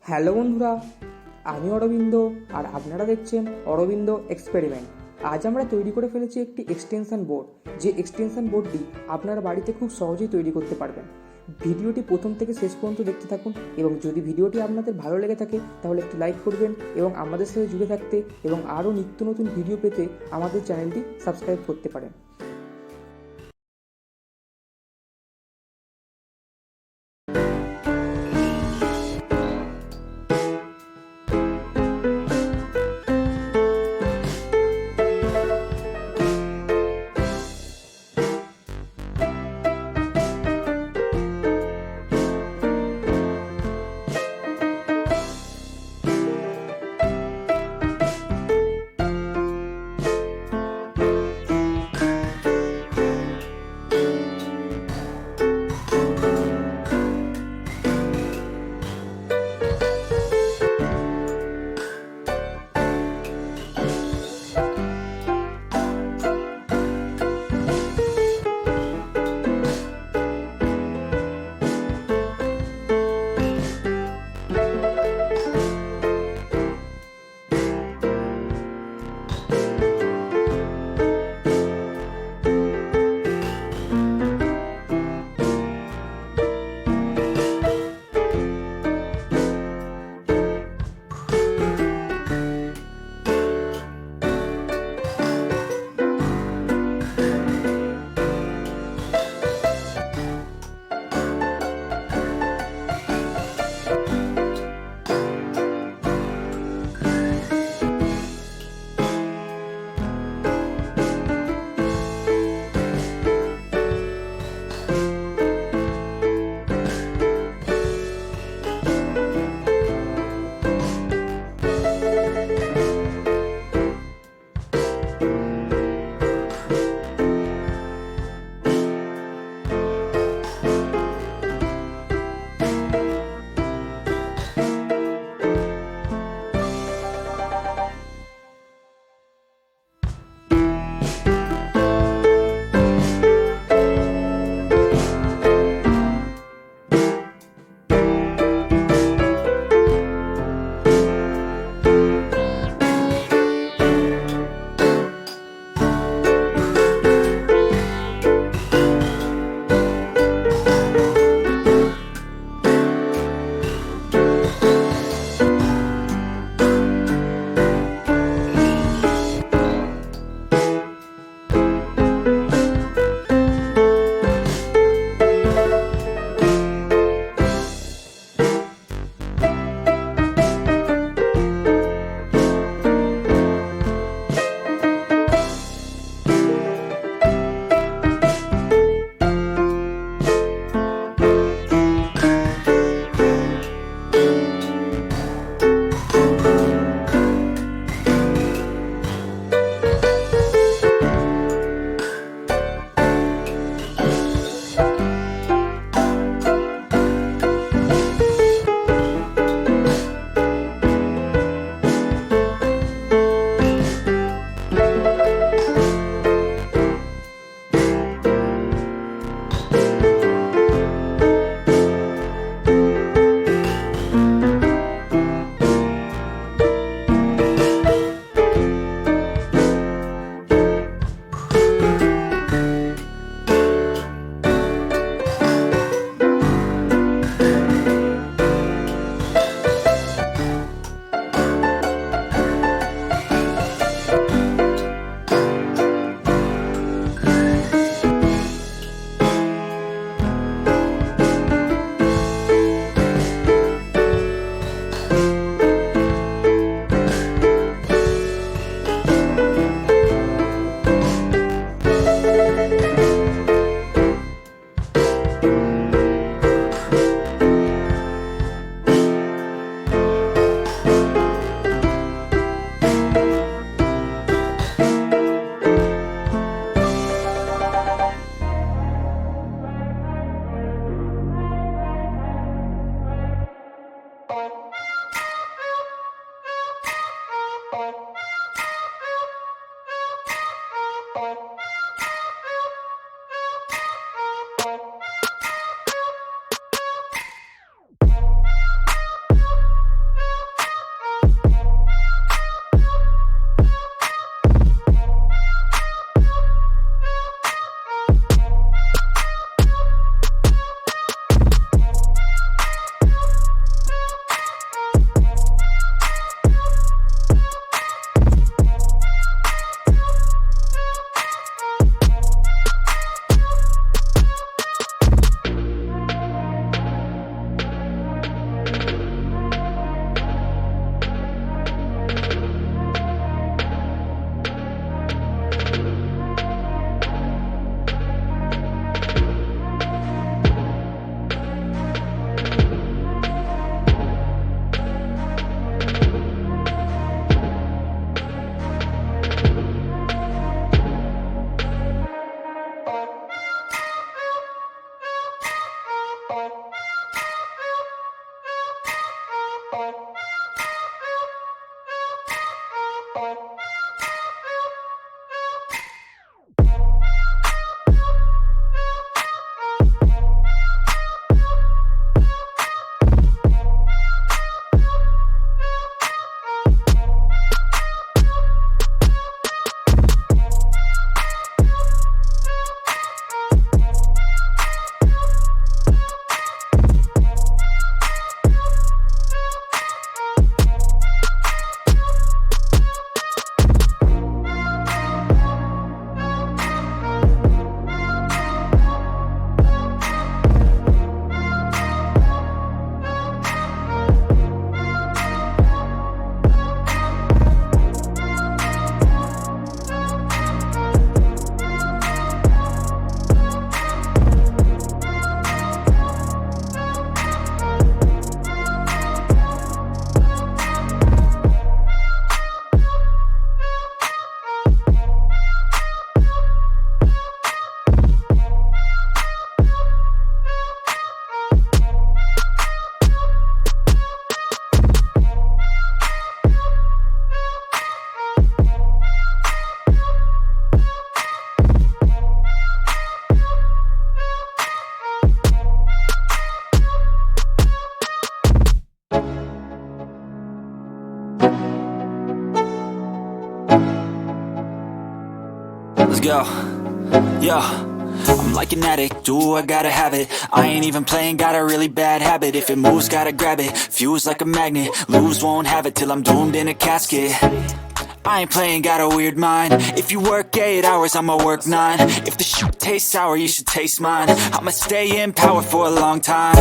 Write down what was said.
Hello বন্ধুরা, আমি অরবিন্দ আর আপনারা দেখছেন অরবিন্দ এক্সপেরিমেন্ট। আজ আমরা তৈরি করে ফেলেছি একটি এক্সটেনশন বোর্ড, যে এক্সটেনশন বোর্ডটি আপনার বাড়িতে খুব সহজেই তৈরি করতে পারবেন। ভিডিওটি প্রথম থেকে শেষ পর্যন্ত দেখতে থাকুন এবং যদি ভিডিওটি আপনাদের ভালো লেগে থাকে তাহলে একটি লাইক করবেন এবং আমাদের সাথে জুড়ে থাকতে এবং আরও নিত্য নতুন ভিডিও পেতে আমাদের চ্যানেলটি সাবস্ক্রাইব করতে পারেন। Let's go. Yo, I'm like an addict, do I gotta have it. I ain't even playing, got a really bad habit. If it moves, gotta grab it, fuse like a magnet. Lose, won't have it till I'm doomed in a casket. I ain't playing, got a weird mind. If you work 8 hours, I'ma work 9. If the shit tastes sour, you should taste mine. I'ma stay in power for a long time.